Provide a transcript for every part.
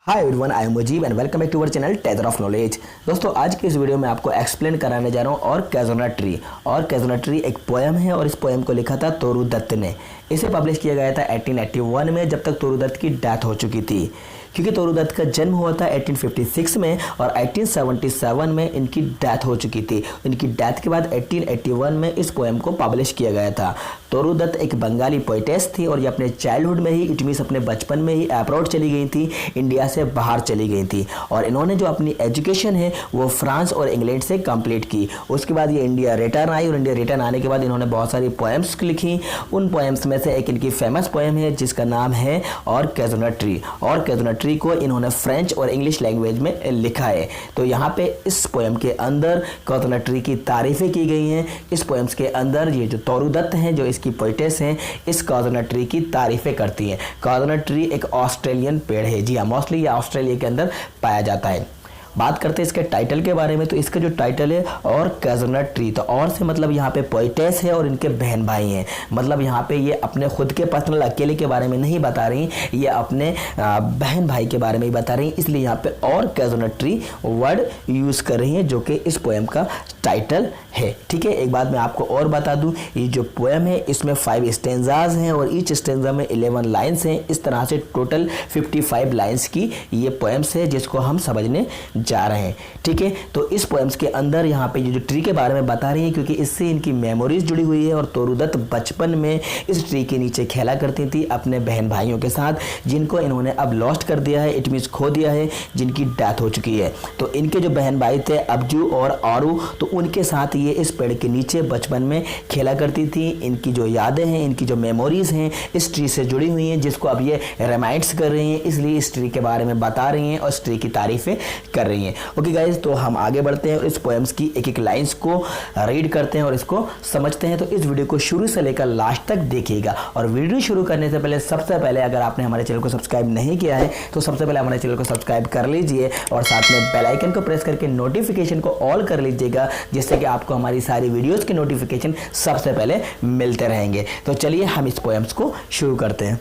Hi everyone, I am Mujeeb and welcome back to our channel treasure of knowledge. दोस्तों, आज की इस video में आपको एक्सप्लेन कराने जा रहा हूँ और कैज़ोना ट्री एक पोएम है और इस पोएम को लिखा था तोरू दत्त ने। इसे पब्लिश किया गया था 1881 में, जब तक तोरू दत्त की डेथ हो चुकी थी। क्योंकि तोरू दत्त का जन्म हुआ था 1856 में और 1877 में इनकी डेथ हो चुकी थी। इनकी डेथ के बाद 1881 में इस पोएम को पब्लिश किया गया था। तोरू दत्त एक बंगाली पोइटेस थी और ये अपने चाइल्डहुड में ही, इट मीन्स अपने बचपन में ही अब्रॉड चली गई थी, इंडिया से बाहर चली गई थी। और इन्होंने जो अपनी एजुकेशन है वो फ्रांस और इंग्लैंड से कंप्लीट की। उसके बाद ये इंडिया रिटर्न आई और इंडिया रिटर्न आने के बाद इन्होंने बहुत सारी पोएम्स लिखी। उन पोएम्स में से एक इनकी फेमस पोएम है जिसका नाम है और कैज़ोना ट्री को इन्होंने फ्रेंच और इंग्लिश लैंग्वेज में लिखा है। तो यहाँ पे इस पोएम के अंदर कैज़ोना ट्री की तारीफें की गई हैं। इस पोएम्स के अंदर ये जो तोरू दत्त हैं, जो इसकी पोइटेस हैं, इस कैज़ोना ट्री की तारीफें करती हैं। कैज़ोना ट्री एक ऑस्ट्रेलियन पेड़ है। जी हाँ, मोस्टली ये ऑस्ट्रेलिया के अंदर पाया जाता है। बात करते हैं इसके टाइटल के बारे में। तो इसका जो टाइटल है और कैज़ोना ट्री, तो और से मतलब यहाँ पे पोइटेस है और इनके बहन भाई हैं। मतलब यहाँ पे ये अपने खुद के पर्सनल अकेले के बारे में नहीं बता रही, ये अपने बहन भाई के बारे में ही बता रही, इसलिए यहाँ पे और कैज़ोना ट्री वर्ड यूज़ कर रही हैं, जो कि इस पोएम का टाइटल है। ठीक है, एक बात मैं आपको और बता दूं, ये जो पोएम है इसमें 5 स्टेंजाज हैं और ईच स्टेंजा में 11 लाइन्स हैं। इस तरह से टोटल 55 लाइन्स की ये पोएम्स है जिसको हम समझने जा रहे हैं। ठीक है, तो इस पोएम्स के अंदर यहाँ पे जो ट्री के बारे में बता रही है, क्योंकि इससे इनकी मेमोरीज जुड़ी हुई है। और तोरू दत्त बचपन में इस ट्री के नीचे खेला करती थी अपने बहन भाइयों के साथ, जिनको इन्होंने अब लॉस्ट कर दिया है, इट मीन्स खो दिया है, जिनकी डेथ हो चुकी है। तो इनके जो बहन भाई थे अब्जू और आरू, तो उनके साथ ये इस पेड़ के नीचे बचपन में खेला करती थी। इनकी जो यादें हैं, इनकी जो मेमोरीज हैं इस ट्री से जुड़ी हुई हैं, जिसको अब ये रिमाइंड्स कर रही हैं, इसलिए इस ट्री के बारे में बता रही हैं और इस ट्री की तारीफें कर रही हैं। ओके गाइज, तो हम आगे बढ़ते हैं और इस पोएम्स की एक एक लाइन्स को रीड करते हैं और इसको समझते हैं। तो इस वीडियो को शुरू से लेकर लास्ट तक देखिएगा। और वीडियो शुरू करने से पहले सबसे पहले अगर आपने हमारे चैनल को सब्सक्राइब नहीं किया है तो सबसे पहले हमारे चैनल को सब्सक्राइब कर लीजिए और साथ में बेल आइकन को प्रेस करके नोटिफिकेशन को ऑल कर लीजिएगा, जिससे कि आपको हमारी सारी वीडियोस के नोटिफिकेशन सबसे पहले मिलते रहेंगे। तो चलिए हम इस पोएम्स को शुरू करते हैं।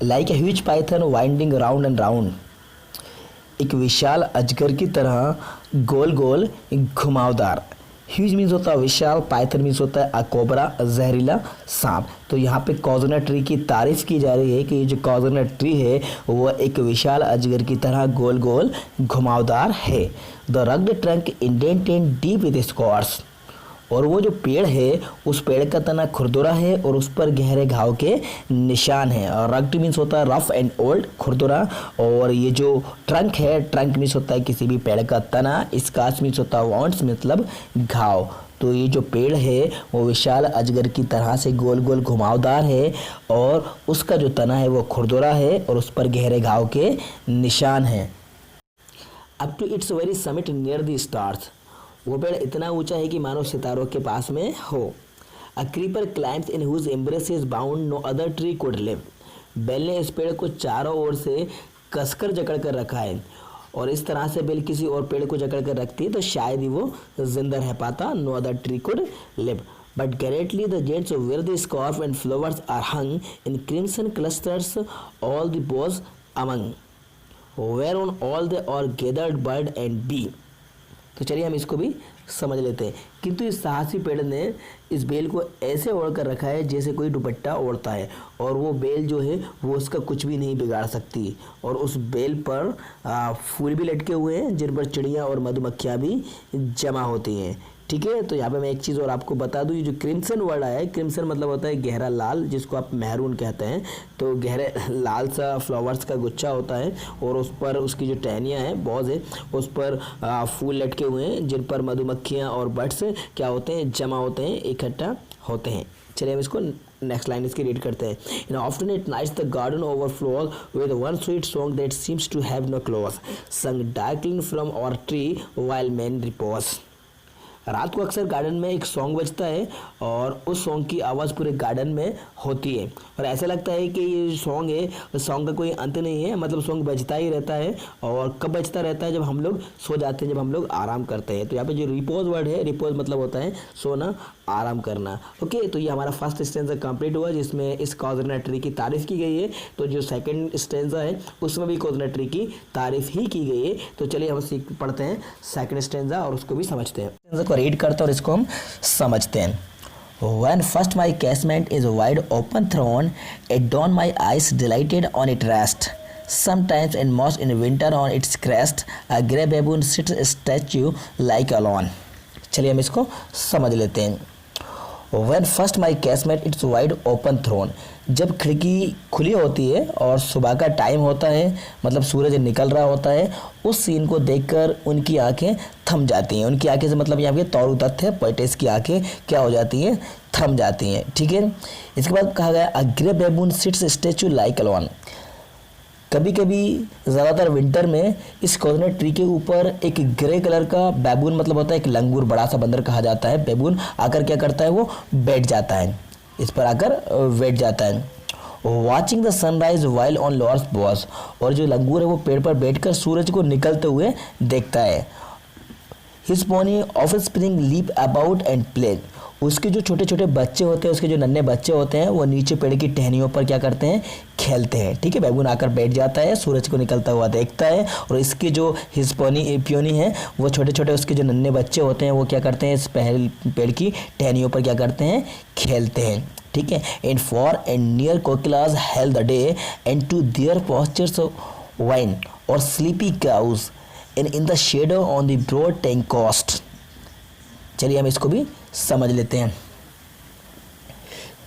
Like a huge Python winding round and round, एक विशाल अजगर की तरह गोल गोल घुमावदार। ह्यूज मीन्स होता है विशाल, पाइथन मीन्स होता है कोबरा, जहरीला सांप। तो यहाँ पे कैज़ोना ट्री की तारीफ की जा रही है कि ये जो कैज़ोना ट्री है वो एक विशाल अजगर की तरह गोल गोल घुमावदार है। The rugged trunk indented deep with scars, और वो जो पेड़ है उस पेड़ का तना खुरदुरा है और उस पर गहरे घाव के निशान हैं। और रग्ड मीन्स होता है रफ एंड ओल्ड, खुरदुरा। और ये जो ट्रंक है, ट्रंक मीन्स होता है किसी भी पेड़ का तना, स्कार्स मीन्स होता है वॉन्ट्स मतलब घाव। तो ये जो पेड़ है वो विशाल अजगर की तरह से गोल गोल घुमावदार है और उसका जो तना है वो खुरदुरा है और उस पर गहरे घाव के निशान हैं। Up to its very summit near the stars, वो पेड़ इतना ऊंचा है कि मानो सितारों के पास में हो। A creeper climbs in whose embrace is bound no other tree could live, बेल ने इस पेड़ को चारों ओर से कसकर जकड़ कर रखा है और इस तरह से बेल किसी और पेड़ को जकड़ कर रखती है तो शायद ही वो जिंदा रह पाता। No other tree could live but greatly the jets where the scarf and flowers are hung in crimson clusters, all the boughs among, whereon all they are gathered bird and bee। तो चलिए हम इसको भी समझ लेते हैं। किंतु इस साहसी पेड़ ने इस बेल को ऐसे ओढ़ कर रखा है जैसे कोई दुपट्टा ओढ़ता है, और वो बेल जो है वो उसका कुछ भी नहीं बिगाड़ सकती। और उस बेल पर फूल भी लटके हुए हैं जिन पर चिड़िया और मधुमक्खियाँ भी जमा होती हैं। ठीक है, तो यहाँ पे मैं एक चीज़ और आपको बता दूँ, ये जो क्रिम्सन वर्ड आया है, क्रिम्सन मतलब होता है गहरा लाल, जिसको आप मैरून कहते हैं। तो गहरे लाल सा फ्लावर्स का गुच्छा होता है और उस पर उसकी जो टहनियाँ हैं, बॉज है, उस पर फूल लटके हुए हैं जिन पर मधुमक्खियाँ और बर्ड्स क्या होते हैं, जमा होते हैं, इकट्ठा होते हैं। चलिए हम इसको नेक्स्ट लाइन इसकी रीड करते हैं। Often it nights the garden overflows with one sweet song that seems to have no close, sung darkling from our tree while man repose. रात को अक्सर गार्डन में एक सॉन्ग बजता है और उस सॉन्ग की आवाज़ पूरे गार्डन में होती है और ऐसा लगता है कि ये सॉन्ग है, सॉन्ग का कोई अंत नहीं है, मतलब सॉन्ग बजता ही रहता है। और कब बजता रहता है? जब हम लोग सो जाते हैं, जब हम लोग आराम करते हैं। तो यहाँ पे जो रिपोज वर्ड है, रिपोज मतलब होता है सोना, आराम करना। ओके, तो ये हमारा फर्स्ट स्टेंजा कंप्लीट हुआ जिसमें इस कोकोनट ट्री की तारीफ की गई है। तो जो सेकंड स्टेंजा है उसमें भी कोकोनट ट्री की तारीफ ही की गई है। तो चलिए हम पढ़ते हैं सेकंड स्टेंजा और उसको भी समझते हैं। स्टेंजा को रीड करते हैं और इसको हम समझते हैं। When first my casement is wide open thrown, at dawn my eyes delighted on it rest. Sometimes and most in winter on its crest, a grey baboon sits a statue like alone. चलिए हम इसको समझ लेते हैं। When first my casement it's wide open thrown, जब खिड़की खुली होती है और सुबह का टाइम होता है, मतलब सूरज निकल रहा होता है, उस सीन को देखकर उनकी आंखें थम जाती हैं। उनकी आंखें से मतलब यहाँ पे तौरू दत्त है, पोएटेस की आंखें क्या हो जाती हैं? थम जाती हैं। ठीक है, इसके बाद कहा गया a grey baboon sits statue like alone. कभी कभी ज़्यादातर विंटर में इस कोकोनट ट्री के ऊपर एक ग्रे कलर का बैबून, मतलब होता है एक लंगूर, बड़ा सा बंदर कहा जाता है, बैबून आकर क्या करता है? वो बैठ जाता है, इस पर आकर बैठ जाता है। Watching the sunrise while on Lars boss, और जो लंगूर है वो पेड़ पर बैठकर सूरज को निकलते हुए देखता है। His puny offspring leap about and play, उसके जो छोटे छोटे बच्चे होते हैं, उसके जो नन्हे बच्चे होते हैं, वो नीचे पेड़ की टहनियों पर क्या करते हैं? खेलते हैं। ठीक है, बैबून आकर बैठ जाता है, सूरज को निकलता हुआ देखता है और इसके जो हिज पियोनी है, वो छोटे छोटे उसके जो नन्हे बच्चे होते हैं वो क्या करते हैं? इस पेड़ की टहनियों पर क्या करते हैं? खेलते हैं। ठीक है, and far and near kokilas hailed the day and to their pastures wend our sleepy cows and in the shadow on the broad tank cast. चलिए हम इसको भी समझ लेते हैं।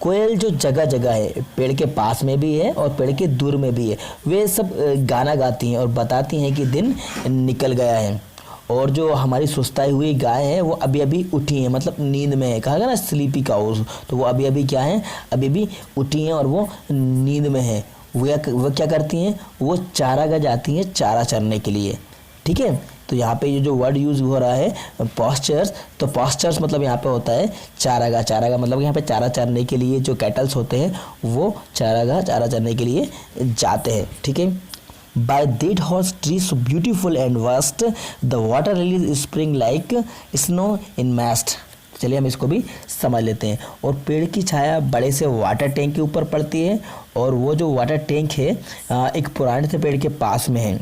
कोयल जो जगह जगह है, पेड़ के पास में भी है और पेड़ के दूर में भी है, वे सब गाना गाती हैं और बताती हैं कि दिन निकल गया है। और जो हमारी सुस्ताई हुई गाय है वो अभी अभी उठी है, मतलब नींद में है, कहा गया ना स्लीपी काउज, तो वो अभी अभी क्या है? अभी अभी उठी हैं और वो नींद में है। वो क्या करती हैं? वो चारागाह जाती हैं चारा चरने के लिए। ठीक है, तो यहाँ पे ये जो वर्ड यूज़ हो रहा है पॉस्चर्स, तो पॉस्चर्स मतलब यहाँ पे होता है चारागाह। चारागाह मतलब यहाँ पे चारा चरने के लिए जो कैटल्स होते हैं वो चारागाह चारा चरने के लिए जाते हैं। ठीक है, by that hoar tree so beautiful and vast, the water lilies spring like snow enmassed. चलिए हम इसको भी समझ लेते हैं। और पेड़ की छाया बड़े से वाटर टैंक के ऊपर पड़ती है और वो जो वाटर टैंक है एक पुराने से पेड़ के पास में है।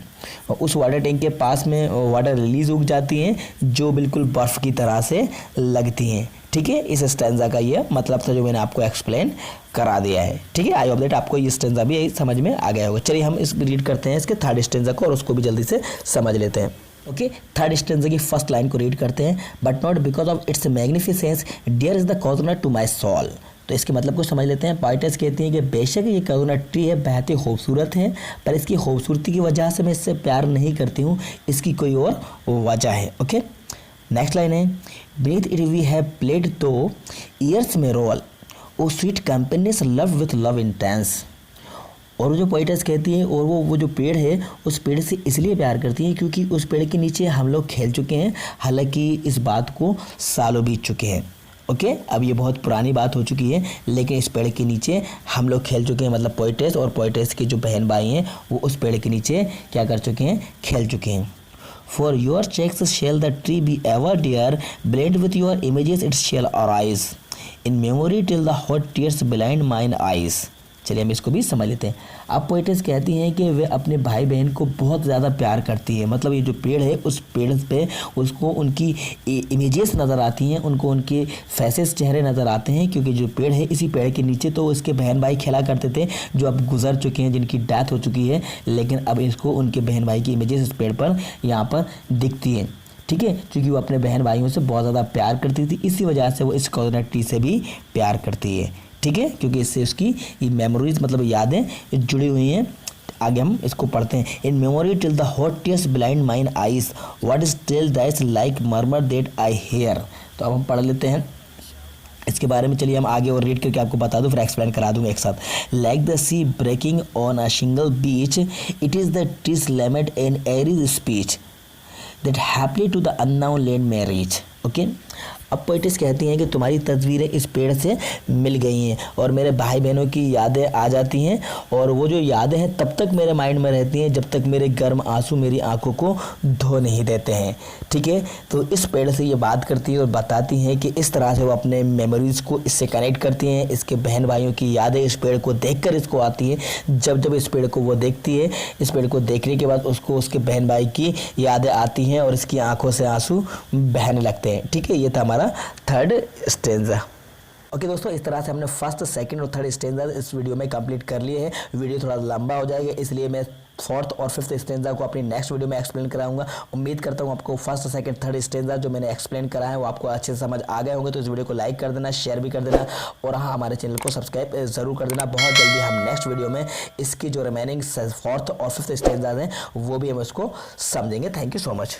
उस वाटर टैंक के पास में वाटर रिलीज उग जाती हैं जो बिल्कुल बर्फ़ की तरह से लगती हैं। ठीक है, इस स्टेंजा का ये मतलब था जो मैंने आपको एक्सप्लेन करा दिया है। ठीक है, आई होप दैट आपको ये स्टेंजा भी समझ में आ गया होगा। चलिए हम इस रीड करते हैं इसके थर्ड स्टेंजा को और उसको भी जल्दी से समझ लेते हैं। ओके, थर्ड स्टेंजा की फर्स्ट लाइन को रीड करते हैं। But not because of its magnificence dear is the coconut to my soul. तो इसके मतलब को समझ लेते हैं। पोएटेस कहती हैं कि बेशक ये कोकोनट ट्री है, बेहद ही खूबसूरत है, पर इसकी खूबसूरती की वजह से मैं इससे प्यार नहीं करती हूँ, इसकी कोई और वजह है। ओके, नेक्स्ट लाइन है beneath it we have played though years may roll, O sweet companions love with love intense. और जो पोएटेस कहती है और वो जो पेड़ है उस पेड़ से इसलिए प्यार करती है क्योंकि उस पेड़ के नीचे हम लोग खेल चुके हैं, हालांकि इस बात को सालों बीत चुके हैं। ओके, अब ये बहुत पुरानी बात हो चुकी है, लेकिन इस पेड़ के नीचे हम लोग खेल चुके हैं, मतलब पोएटेस और पोएटेस के जो बहन भाई हैं वो उस पेड़ के नीचे क्या कर चुके हैं? खेल चुके हैं। For your checks shall the tree be ever dear, blend with your images it shall arise, in memory till the hot tears blind mine eyes। चलिए हम इसको भी समझ लेते हैं। अब पोएटेस कहती हैं कि वे अपने भाई बहन को बहुत ज़्यादा प्यार करती है, मतलब ये जो पेड़ है उस पेड़ पे उसको उनकी इमेजेस नज़र आती हैं, उनको उनके फेसेस चेहरे नज़र आते हैं, क्योंकि जो पेड़ है इसी पेड़ के नीचे तो उसके बहन भाई खेला करते थे जो अब गुजर चुके हैं, जिनकी डेथ हो चुकी है, लेकिन अब इसको उनके बहन भाई की इमेजेस इस पेड़ पर यहाँ पर दिखती हैं। ठीक है, क्योंकि वो अपने बहन भाइयों से बहुत ज़्यादा प्यार करती थी, इसी वजह से वो इस कोकोनट ट्री से भी प्यार करती है। ठीक है, क्योंकि इससे उसकी ये मेमोरीज मतलब यादें जुड़ी हुई हैं। आगे हम इसको पढ़ते हैं। In memory till the hot tears blind mine eyes, what is till that's like murmur that I hear. तो अब हम पढ़ लेते हैं इसके बारे में। चलिए हम आगे और रीड करके आपको बता दूं, फिर एक्सप्लेन करा दूंगा एक साथ। Like the sea breaking on a shingle beach, it is the tree's lament an eerie speech that haply to the unknown land may reach. Okay. अब पोएटिस कहती हैं कि तुम्हारी तस्वीरें इस पेड़ से मिल गई हैं और मेरे भाई बहनों की यादें आ जाती हैं, और वो जो यादें हैं तब तक मेरे माइंड में रहती हैं जब तक मेरे गर्म आंसू मेरी आंखों को धो नहीं देते हैं। ठीक है, तो इस पेड़ से ये बात करती है और बताती हैं कि इस तरह से वो अपने मेमोरीज़ को इससे कनेक्ट करती हैं। इसके बहन भाइयों की यादें इस पेड़ को देखकर इसको आती हैं। जब जब इस पेड़ को वो देखती है, इस पेड़ को देखने के बाद उसको उसके बहन भाई की यादें आती हैं और इसकी आंखों से आंसू बहने लगते हैं। ठीक है, ये था हमारा थर्ड स्टेंजा। ओके दोस्तों, इस तरह से हमने फर्स्ट, सेकंड और थर्ड स्टेंजा इस वीडियो में कंप्लीट कर लिए हैं। वीडियो थोड़ा लंबा हो जाएगा, इसलिए मैं फोर्थ और फिफ्थ स्टेंजा को अपनी नेक्स्ट वीडियो में एक्सप्लेन कराऊंगा। उम्मीद करता हूं आपको फर्स्ट, सेकंड, थर्ड स्टेंजा जो मैंने एक्सप्लेन करा है वो आपको अच्छे से समझ आ गए होंगे। तो इस वीडियो को लाइक कर देना, शेयर भी कर देना, और हाँ, हमारे चैनल को सब्सक्राइब जरूर कर देना। बहुत जल्दी हम नेक्स्ट वीडियो में इसकी जो रिमेनिंग फोर्थ और फिफ्थ स्टेंजाज हैं वो भी हम इसको समझेंगे। Thank you so much.